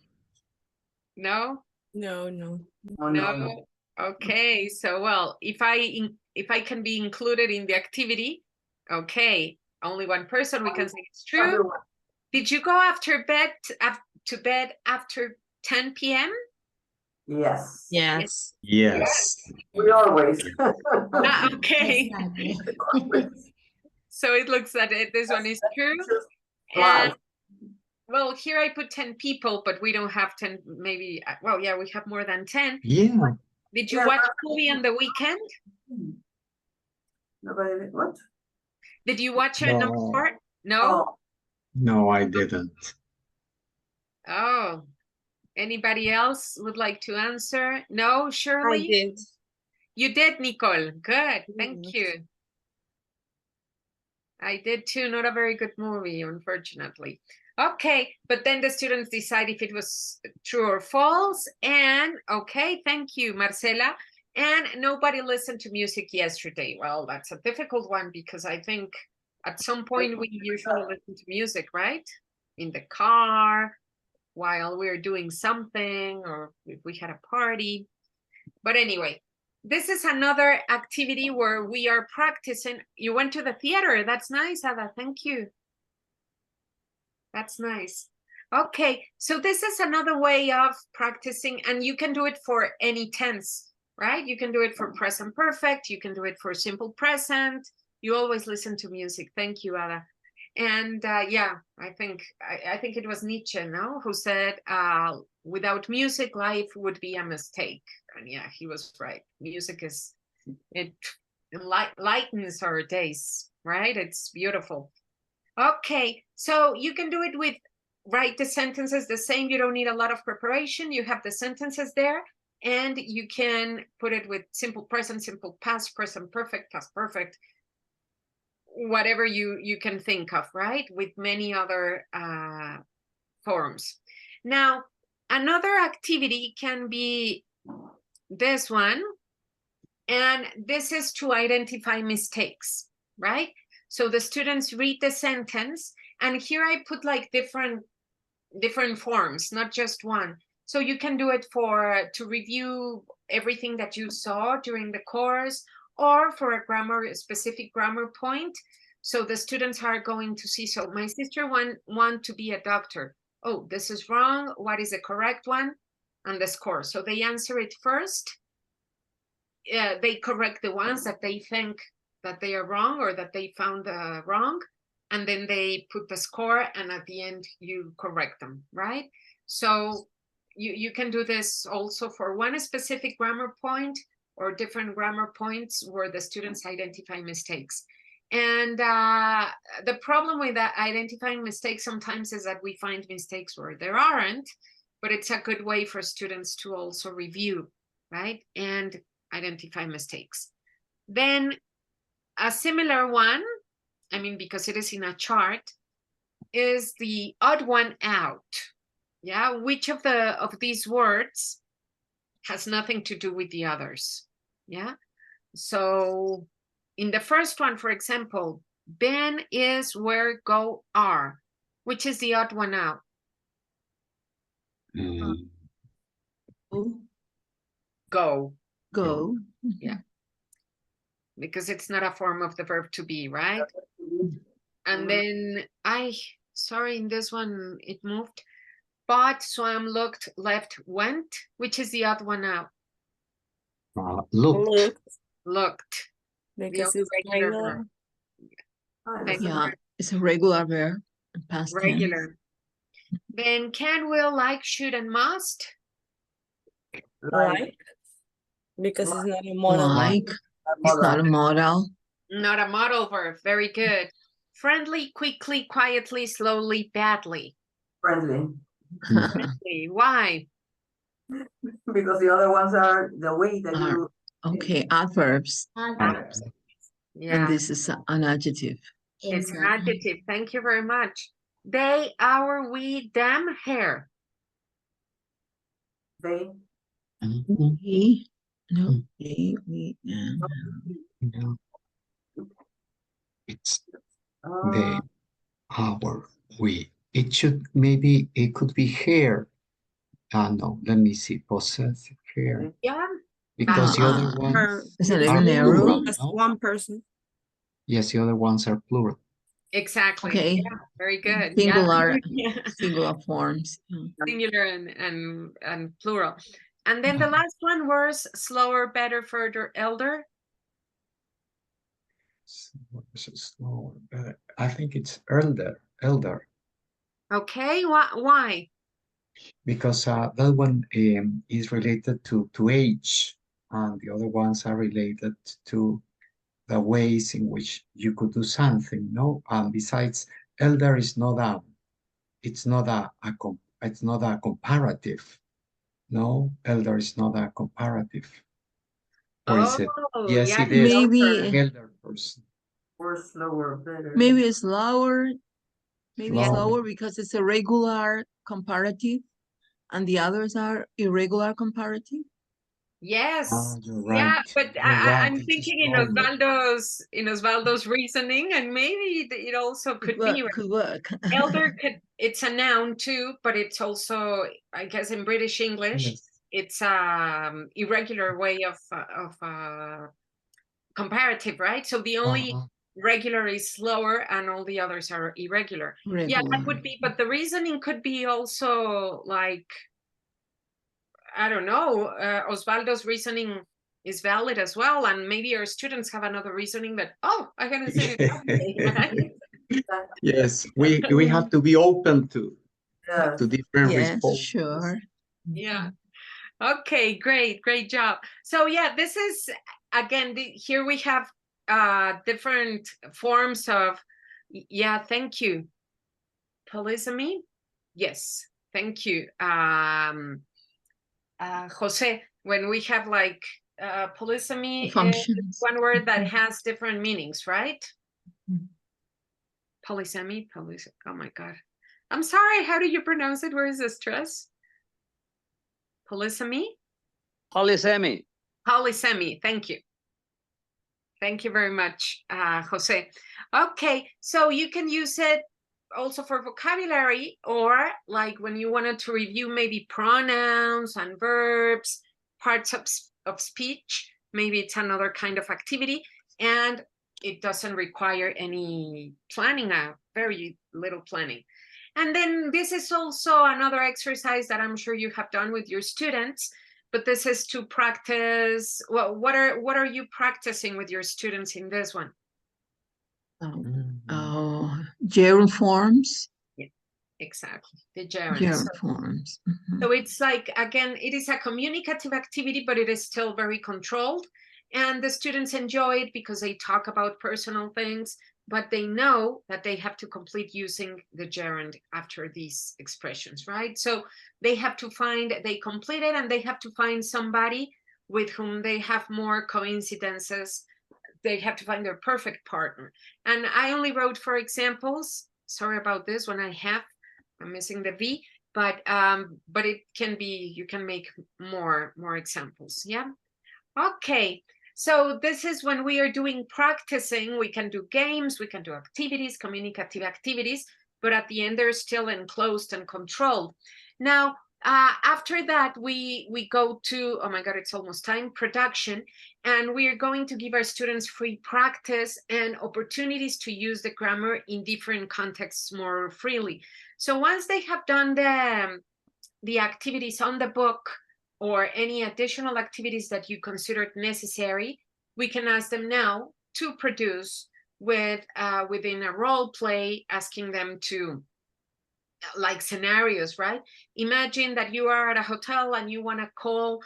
A: No?
B: No.
A: Okay, so well, if I can be included in the activity, okay, only 1 person, we can say it's true.
B: Everyone.
A: Did you go to bed after 10 p.m.?
B: Yes.
E: Yes.
F: Yes.
B: We always.
A: Okay.
D: Exactly.
A: So it looks that this one is true.
B: Live.
A: And well, here I put 10 people, but we don't have 10, maybe, well, yeah, we have more than 10.
F: Yeah.
A: Did you
B: Yeah,
A: watch
B: but-
A: a movie on the weekend?
B: Nobody, what?
A: Did you watch a
F: No.
A: part? No?
B: Oh,
F: No, I didn't.
A: Oh. Anybody else would like to answer? No, Shirley?
E: I did.
A: You did, Nicole. Good. Thank
E: Yes.
A: you. I did too. Not a very good movie, unfortunately. Okay, but then the students decide if it was true or false. And okay, thank you, Marcela. And nobody listened to music yesterday. Well, that's a difficult one because I think at some point we usually listen to music, right? In the car, while we're doing something, or if we had a party. But anyway, this is another activity where we are practicing. You went to the theater. That's nice, Ada. Thank you. That's nice. Okay, so this is another way of practicing, and you can do it for any tense, right? You can do it for present perfect, you can do it for simple present. You always listen to music. Thank you, Ada. And yeah, I think it was Nietzsche, no, who said, without music, life would be a mistake. And yeah, he was right. Music lightens our days, right? It's beautiful. Okay, so you can do it with write the sentences the same. You don't need a lot of preparation. You have the sentences there, and you can put it with simple present, simple past, present perfect, past perfect, whatever you can think of, right? With many other forms. Now, another activity can be this one, and this is to identify mistakes, right? So the students read the sentence, and here I put like different forms, not just one. So you can do it to review everything that you saw during the course, or for a specific grammar point. So the students are going to see, so my sister want to be a doctor. Oh, this is wrong. What is the correct one? And the score. So they answer it first. They correct the ones that they think that they are wrong or that they found wrong, and then they put the score, and at the end you correct them, right? So you can do this also for one specific grammar point or different grammar points where the students identify mistakes. And the problem with identifying mistakes sometimes is that we find mistakes where there aren't, but it's a good way for students to also review, right? And identify mistakes. Then a similar one, I mean, because it is in a chart, is the odd one out. Yeah, which of these words has nothing to do with the others? Yeah, so in the first one, for example, Ben is, where, go, are. Which is the odd one out?
F: Mm,
A: Go.
G: Go.
A: Yeah, because it's not a form of the verb to be, right? And then sorry, in this one it moved. Bought, swam, looked, left, went. Which is the odd one out?
F: looked.
A: Looked.
E: Because
A: The
E: it's
A: regular
E: regular.
A: verb.
B: Ah,
A: Thank you.
G: Yeah, it's a regular verb, past tense.
A: Regular. Then can, will, like, should, and must.
E: Like, because it's not a model.
G: Like, it's not a modal.
A: Not a modal verb. Very good. Friendly, quickly, quietly, slowly, badly.
B: friendly,
A: Friendly. Why?
B: because the other ones are the way that you.
G: Okay, adverbs.
A: Yeah,
G: And this is an adjective.
A: it's an adjective. Thank you very much. They, our, we, them, hair.
B: They.
G: We, no, we,
F: No. It's
B: Uh,
F: the our we. It could be hair. No, let me see. Possessive hair.
A: Yeah.
F: Because the other
G: Her-
F: ones
G: It's a
F: are
G: little narrow.
F: plural,
E: Just
F: no?
E: one person.
F: Yes, the other ones are plural.
A: Exactly.
G: Okay.
A: Yeah, very good.
G: Singular,
A: Yeah.
G: singular forms.
A: Singular and plural. And then the last one was slower, better, further, elder.
F: Slower, better. I think it's elder,
A: Okay, why?
F: because that one is related to age, and the other ones are related to the ways in which you could do something, no? And besides, elder is not it's not a comparative, no? Elder is not a comparative. Or is it?
A: Oh,
F: Yes,
A: yeah,
F: it is.
G: Maybe-
F: An elder person.
B: or slower, better.
G: Maybe it's lower. Maybe
F: Slower.
G: slower because it's a regular comparative and the others are irregular comparative.
A: Yes.
F: You're
A: Yeah,
F: right.
A: but
F: You're
A: I'm
F: right. It's
A: thinking in
F: slower.
A: Osvaldo's reasoning, and maybe it also could be right.
G: Could work.
A: Elder it's a noun too, but it's also, I guess, in British English,
F: Yes.
A: it's irregular way of comparative, right? So the only regular is slower and all the others are irregular. Yeah, that would be, but the reasoning could be also like, I don't know, Osvaldo's reasoning is valid as well, and maybe our students have another reasoning that, oh, I'm gonna say it that way, right?
F: Yes, we have to be open
B: Yes.
F: to different
G: Yes,
F: responses.
G: sure.
A: Yeah. Okay, great job. So yeah, this is again here we have different forms of yeah, thank you. Polysemy? Yes, thank you. Jose, when we have like polysemy is
G: Functions.
A: one word that has different meanings, right?
G: Mhm.
A: Polysemy, oh my God. I'm sorry, how do you pronounce it? Where is the stress? Polysemy?
C: Polysemy.
A: Polysemy, thank you. Thank you very much, Jose. Okay, so you can use it also for vocabulary, or like when you wanted to review maybe pronouns and verbs, parts of speech, maybe it's another kind of activity, and it doesn't require any planning, very little planning. And then this is also another exercise that I'm sure you have done with your students, but this is to practice. Well, what are you practicing with your students in this one?
G: Gerund forms.
A: Yeah, exactly, the gerunds.
G: Gerund forms.
A: So it's like, again, it is a communicative activity, but it is still very controlled. And the students enjoy it because they talk about personal things, but they know that they have to complete using the gerund after these expressions, right? So they have to they complete it and they have to find somebody with whom they have more coincidences. They have to find their perfect partner. And I only wrote 4 examples. Sorry about this when I'm missing the V, but it can be, you can make more examples. Yeah. Okay. So this is when we are doing practicing. We can do games, we can do activities, communicative activities, but at the end they're still enclosed and controlled. Now, after that, we go to, oh my God, it's almost time, production, and we are going to give our students free practice and opportunities to use the grammar in different contexts more freely. So once they have done the activities on the book or any additional activities that you considered necessary, we can ask them now to produce within a role play, asking them to, like, scenarios, right? Imagine that you are at a hotel and you want to call,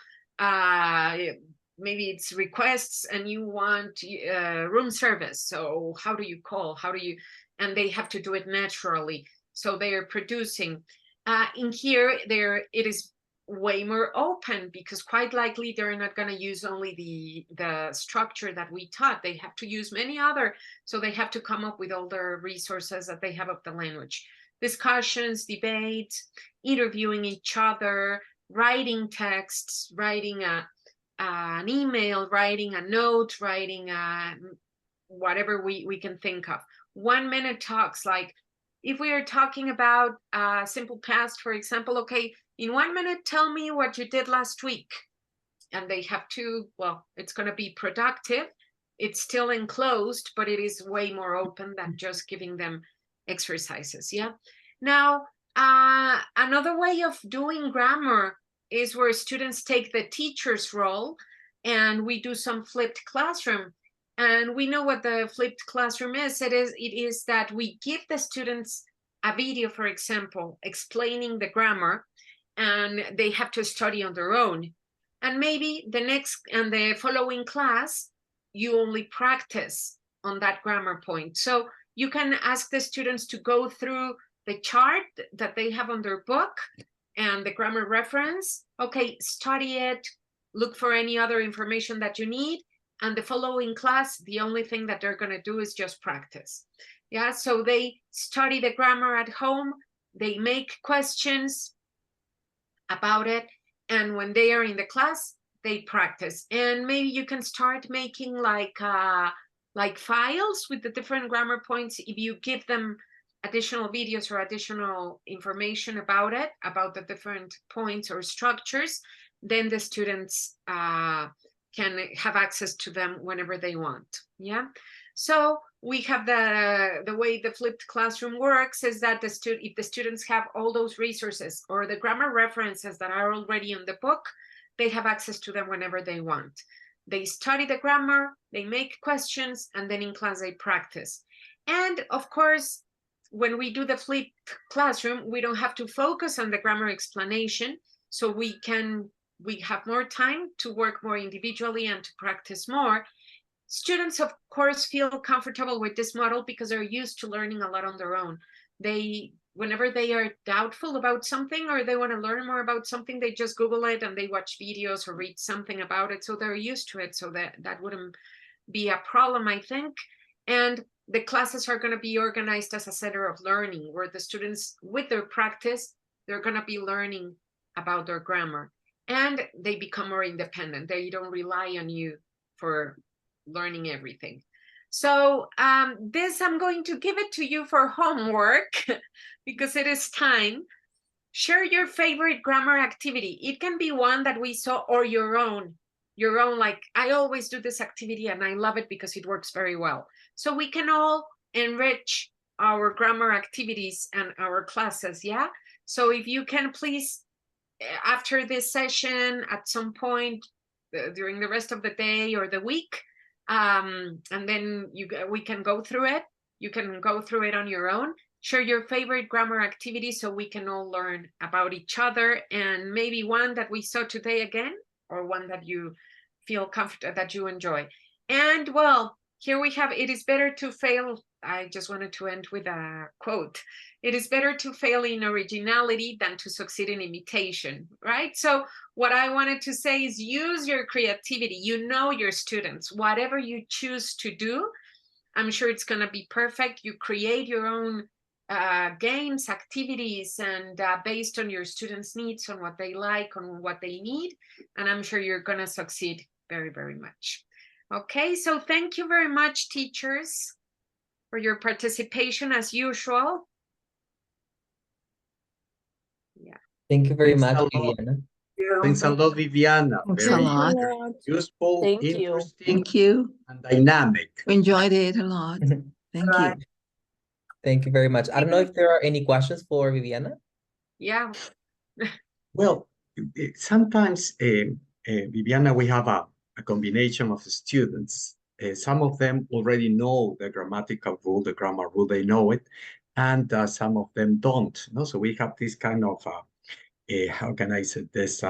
A: maybe it's requests and you want room service. So how do you call? And they have to do it naturally. So they are producing. In here, it is way more open because quite likely they're not going to use only the structure that we taught. They have to use many other, so they have to come up with all the resources that they have of the language. Discussions, debates, interviewing each other, writing texts, writing an email, writing a note, writing whatever we can think of. 1 minute talks, like if we are talking about simple past, for example, okay, in 1 minute, tell me what you did last week. And they have to, well, it's going to be productive. It's still enclosed, but it is way more open than just giving them exercises. Yeah. Now, another way of doing grammar is where students take the teacher's role and we do some flipped classroom. And we know what the flipped classroom is. It is that we give the students a video, for example, explaining the grammar, and they have to study on their own. And maybe the following class, you only practice on that grammar point. So you can ask the students to go through the chart that they have on their book and the grammar reference. Okay, study it, look for any other information that you need. And the following class, the only thing that they're going to do is just practice. Yeah, so they study the grammar at home, they make questions about it, and when they are in the class, they practice. And maybe you can start making like files with the different grammar points. If you give them additional videos or additional information about the different points or structures, then the students can have access to them whenever they want. Yeah. So we have the way the flipped classroom works is that if the students have all those resources or the grammar references that are already in the book, they have access to them whenever they want. They study the grammar, they make questions, and then in class they practice. And of course, when we do the flipped classroom, we don't have to focus on the grammar explanation, so we have more time to work more individually and to practice more. Students, of course, feel comfortable with this model because they're used to learning a lot on their own. Whenever they are doubtful about something or they want to learn more about something, they just Google it and they watch videos or read something about it. So they're used to it. So that wouldn't be a problem, I think. And the classes are going to be organized as a center of learning, where the students, with their practice, they're going to be learning about their grammar. And they become more independent. They don't rely on you for learning everything. So this, I'm going to give it to you for homework because it is time. Share your favorite grammar activity. It can be one that we saw or your own, like I always do this activity and I love it because it works very well. So we can all enrich our grammar activities and our classes, yeah? So if you can please, after this session, at some point during the rest of the day or the week, and then we can go through it. You can go through it on your own. Share your favorite grammar activity so we can all learn about each other, and maybe one that we saw today again, or one that you feel comfortable, that you enjoy. And well, here we have, it is better to fail. I just wanted to end with a quote. It is better to fail in originality than to succeed in imitation, right? So what I wanted to say is use your creativity. You know your students. Whatever you choose to do, I'm sure it's going to be perfect. You create your own games, activities, and based on your students' needs, on what they like, on what they need. And I'm sure you're going to succeed very, very much. Okay, so thank you very much, teachers, for your participation as usual. Yeah.
H: Thank you very
C: Thanks
H: much,
C: a lot.
H: Viviana.
C: Thanks a lot, Viviana.
G: Thanks a
C: Very
G: lot.
C: useful,
E: Thank you.
C: interesting,
G: Thank you.
C: and dynamic.
G: Enjoyed it a lot. Thank you.
H: Thank you very much. I don't know if there are any questions for Viviana.
A: Yeah.
C: Well, sometimes, Viviana, we have a combination of students. Some of them already know the grammatical rule, the grammar rule, they know it, and some of them don't. No? So we have this kind of, how can I say this,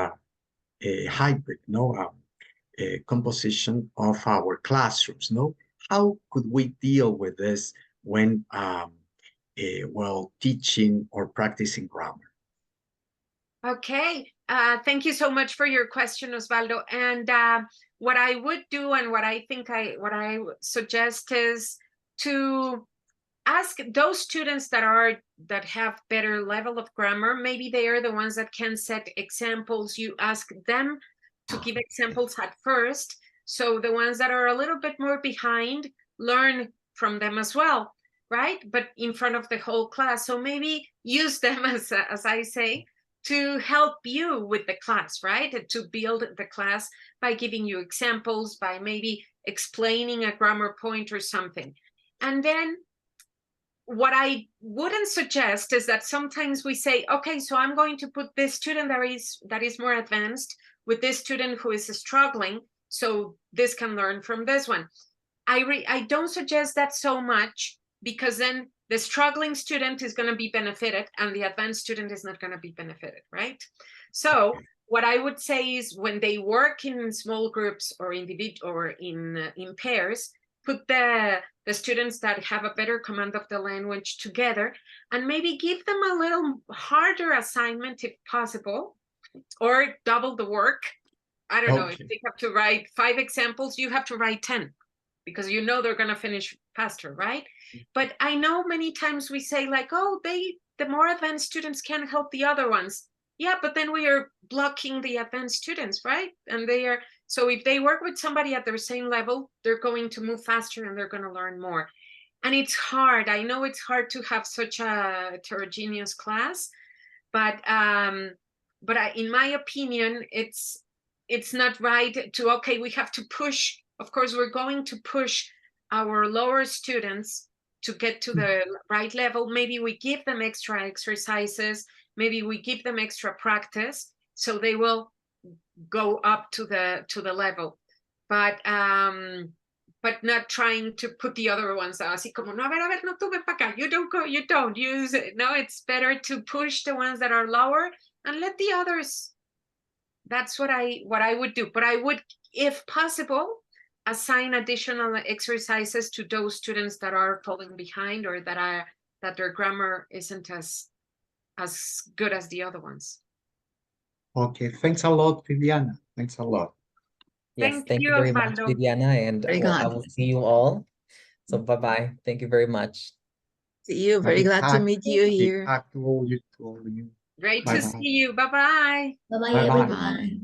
C: hybrid, no, composition of our classrooms. No, how could we deal with this when, well, teaching or practicing grammar?
A: Okay, thank you so much for your question, Osvaldo. And what I would do, and what I think what I suggest is to ask those students that have better level of grammar. Maybe they are the ones that can set examples. You ask them to give examples at first, so the ones that are a little bit more behind learn from them as well, right? But in front of the whole class. So maybe use them as I say, to help you with the class, right? To build the class by giving you examples, by maybe explaining a grammar point or something. And then what I wouldn't suggest is that sometimes we say, okay, so I'm going to put this student that is more advanced with this student who is struggling, so this can learn from this one. I don't suggest that so much, because then the struggling student is going to be benefited and the advanced student is not going to be benefited, right? So what I would say is, when they work in small groups or individual or in pairs, put the students that have a better command of the language together, and maybe give them a little harder assignment if possible, or double the work. I don't know, if they have to write 5 examples, you have to write 10, because you know they're going to finish faster, right? But I know many times we say like, oh, the more advanced students can help the other ones. Yeah, but then we are blocking the advanced students, right? And so if they work with somebody at their same level, they're going to move faster and they're going to learn more. And it's hard. I know it's hard to have such a heterogeneous class, but in my opinion, it's it's not right to, okay, we have to push. Of course, we're going to push our lower students to get to the right level. Maybe we give them extra exercises, maybe we give them extra practice, so they will go up to the level. But not trying to put the other ones así como, no, a ver, no, tú ven para acá, you don't go, you don't use it. No, it's better to push the ones that are lower and let the others. That's what I would do. But I would, if possible, assign additional exercises to those students that are falling behind, or that their grammar isn't as good as the other ones.
F: Okay, thanks a lot, Viviana. Thanks a lot.
H: Yes,
A: Thank
H: thank you
A: you,
H: very much,
A: Osvaldo.
H: Viviana, and
G: Very
H: well, I
G: glad.
H: will see you all. So bye-bye. Thank you very much.
G: See you.
F: A
G: Very
F: big
G: glad to
F: hug,
G: meet you
F: big
G: here.
F: hug to all you.
A: Great to
F: Bye-bye.
A: see you. Bye-bye.
D: Bye-bye,
F: Bye-bye.
D: everyone.
G: Bye.